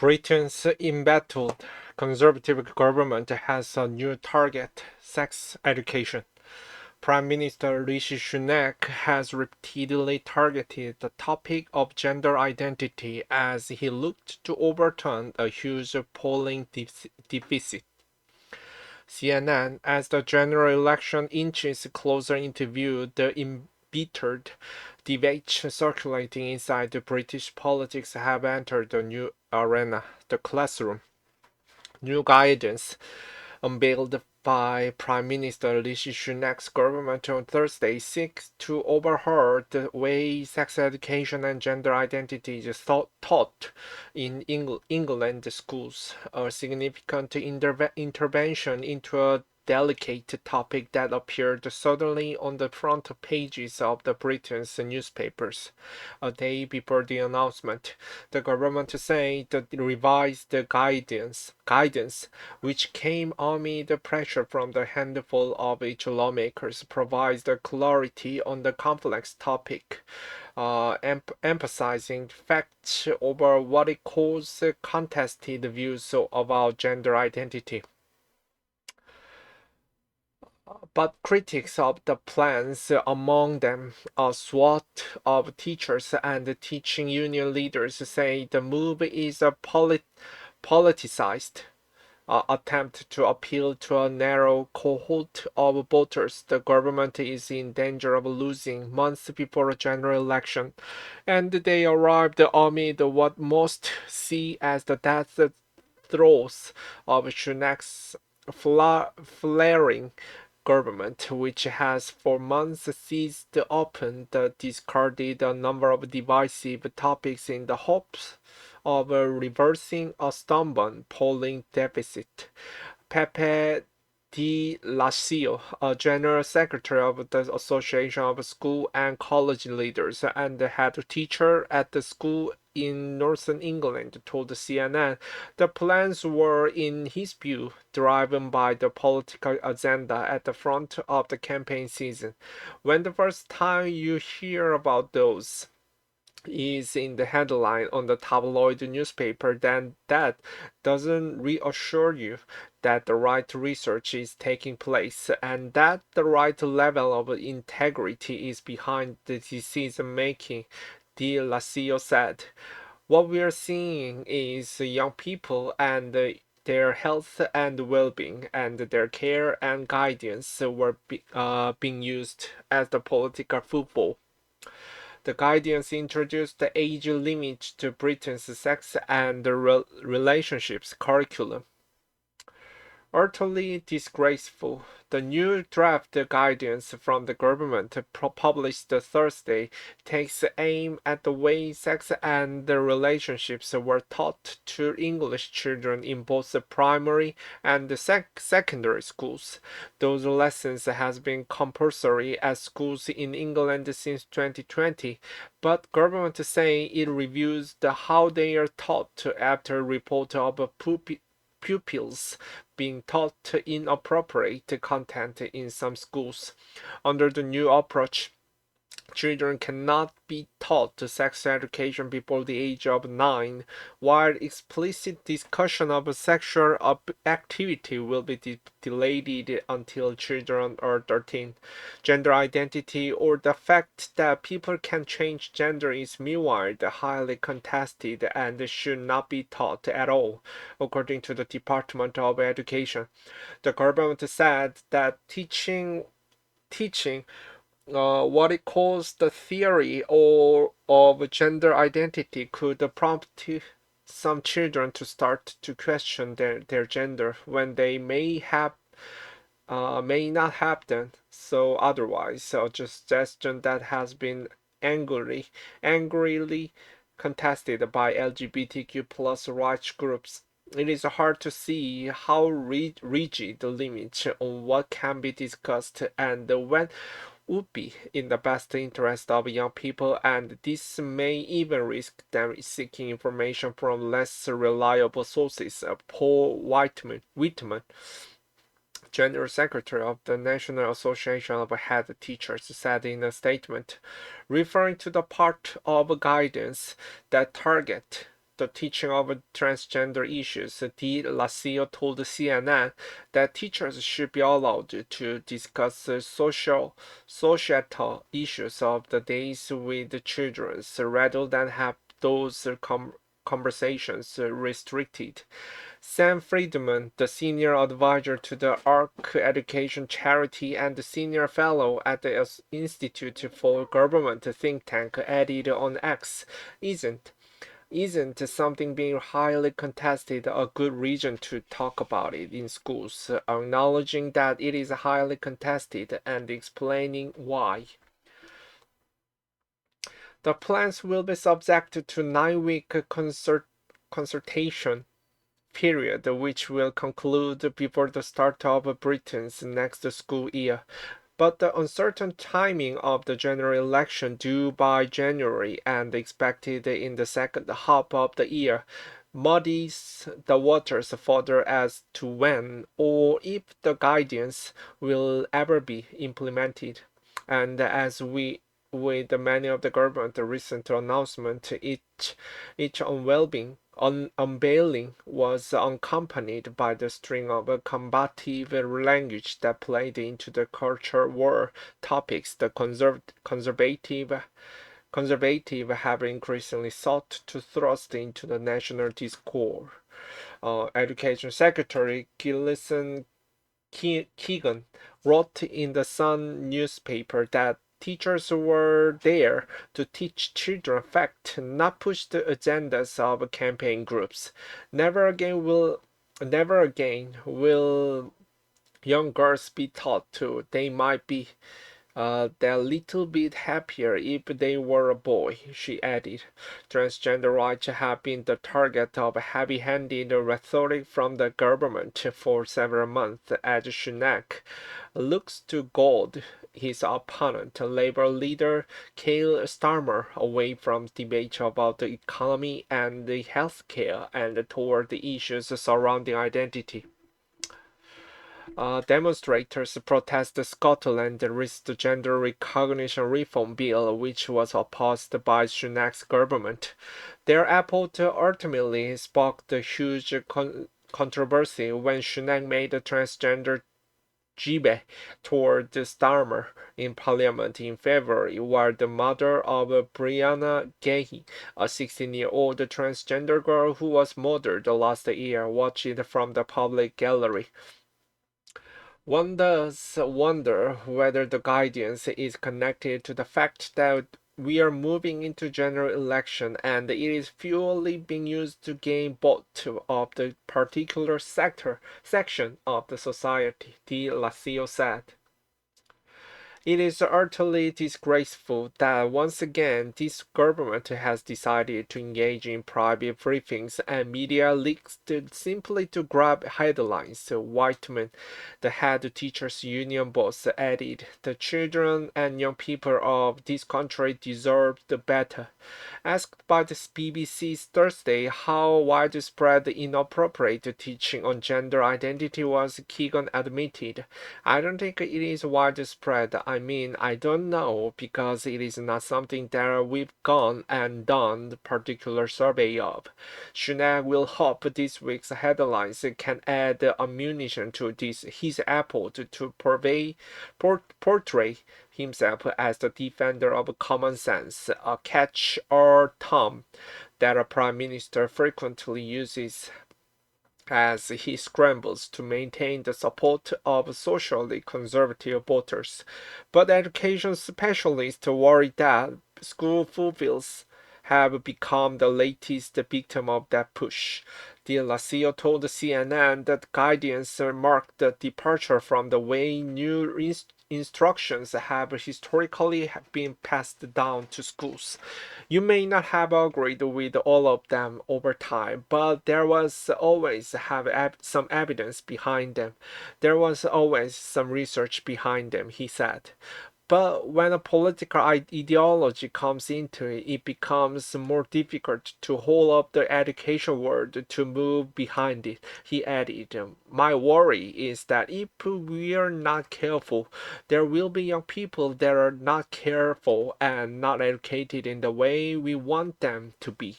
Britain's embattled Conservative government has a new target: sex education. Prime Minister Rishi Sunak has repeatedly targeted the topic of gender identity as he looked to overturn a huge polling deficit. CNN, as the general election inches closer, interviewed the embittered debates circulating inside the British politics have entered a new arena, the classroom. New guidance unveiled by Prime Minister Rishi Sunak's government on Thursday seeks to overhaul the way sex education and gender identity is taught in England schools, a significant intervention into a delicate topic that appeared suddenly on the front pages of the Britain's newspapers. A day before the announcement, the government said the revised guidance, which came amid pressure from the handful of its lawmakers, provides the clarity on the complex topic, emphasizing facts over what it calls contested views about gender identity. But critics of the plans, among them a swath of teachers and teaching union leaders, say the move is a politicized attempt to appeal to a narrow cohort of voters the government is in danger of losing months before a general election, and they arrived amid what most see as the death throes of Sunak's flaring government, which has for months seized upon the discarded a number of divisive topics in the hopes of reversing a stubborn polling deficit. Pepe de Lacio, a general secretary of the Association of School and College Leaders and the head teacher at the school in northern England, told CNN the plans were, in his view, driven by the political agenda at the front of the campaign season. When the first time you hear about those is in the headline on the tabloid newspaper, then that doesn't reassure you that the right research is taking place and that the right level of integrity is behind the decision making, De Lacio said. What we are seeing is young people and their health and well-being and their care and guidance were being used as the political football. The guidance introduced the age limit to Britain's sex and relationships curriculum. Utterly disgraceful. The new draft guidance from the government published Thursday takes aim at the way sex and relationships were taught to English children in both the primary and the secondary schools. Those lessons have been compulsory at schools in England since 2020, but government say it reviews how they are taught after a report of pupils being taught inappropriate content in some schools. Under the new approach, children cannot be taught sex education before the age of 9, while explicit discussion of sexual activity will be delayed until children are 13. Gender identity, or the fact that people can change gender, is meanwhile highly contested and should not be taught at all, according to the Department of Education. The government said that teaching what it calls the theory or of gender identity could prompt some children to start to question their gender when they may not have done so otherwise. A suggestion that has been angrily contested by LGBTQ plus rights groups. It is hard to see how rigid the limits on what can be discussed and when would be in the best interest of young people, and this may even risk them seeking information from less reliable sources. Paul Whitman, General Secretary of the National Association of Head Teachers, said in a statement, referring to the part of guidance that target the teaching of transgender issues, De Lacio told CNN that teachers should be allowed to discuss societal issues of the days with the children rather than have those conversations restricted. Sam Friedman, the senior advisor to the ARC Education Charity and the senior fellow at the Institute for Government think tank, added on X, isn't something being highly contested a good reason to talk about it in schools, acknowledging that it is highly contested and explaining why. The plans will be subject to 9-week consultation period, which will conclude before the start of Britain's next school year. But the uncertain timing of the general election due by January and expected in the second half of the year muddies the waters further as to when or if the guidance will ever be implemented. And as with many of the government recent announcement, each unveiling was accompanied by the string of combative language that played into the culture war topics the conservative have increasingly sought to thrust into the national discourse. Education Secretary Gilson Keegan wrote in the Sun newspaper that teachers were there to teach children fact, not push the agendas of campaign groups. Never again will young girls be taught to. They might be that little bit happier if they were a boy, she added. Transgender rights have been the target of heavy-handed rhetoric from the government for several months as Sunak looks to goad his opponent, Labour leader Keir Starmer, away from debates about the economy and healthcare and toward the issues surrounding identity. Demonstrators protest Scotland's gender recognition reform bill, which was opposed by Sunak's government. Their effort ultimately sparked a huge controversy when Sunak made a transgender jibe toward Starmer in Parliament in February, while the mother of Brianna Gahey, a 16-year-old transgender girl who was murdered last year, watched from the public gallery. One does wonder whether the guidance is connected to the fact that we are moving into general election and it is purely being used to gain vote of the particular section of the society, De Lacio said. It is utterly disgraceful that once again this government has decided to engage in private briefings and media leaks simply to grab headlines, Whiteman, the head teachers union boss, added. The children and young people of this country deserve better. Asked by the BBC's Thursday how widespread the inappropriate teaching on gender identity was, Keegan admitted, I don't think it is widespread. I mean, I don't know because it is not something that we've gone and done the particular survey of. Sunak will hope this week's headlines can add ammunition to his effort to portray himself as the defender of common sense, a catch-all term that a prime minister frequently uses as he scrambles to maintain the support of socially conservative voters. But education specialists worry that school pupils have become the latest victim of that push. De Lacio told CNN that guidance marked the departure from the way new instructions have historically been passed down to schools. You may not have agreed with all of them over time, but there was always some evidence behind them. There was always some research behind them, he said. But when a political ideology comes into it, it becomes more difficult to hold up the education world to move behind it, he added. My worry is that if we are not careful, there will be young people that are not careful and not educated in the way we want them to be.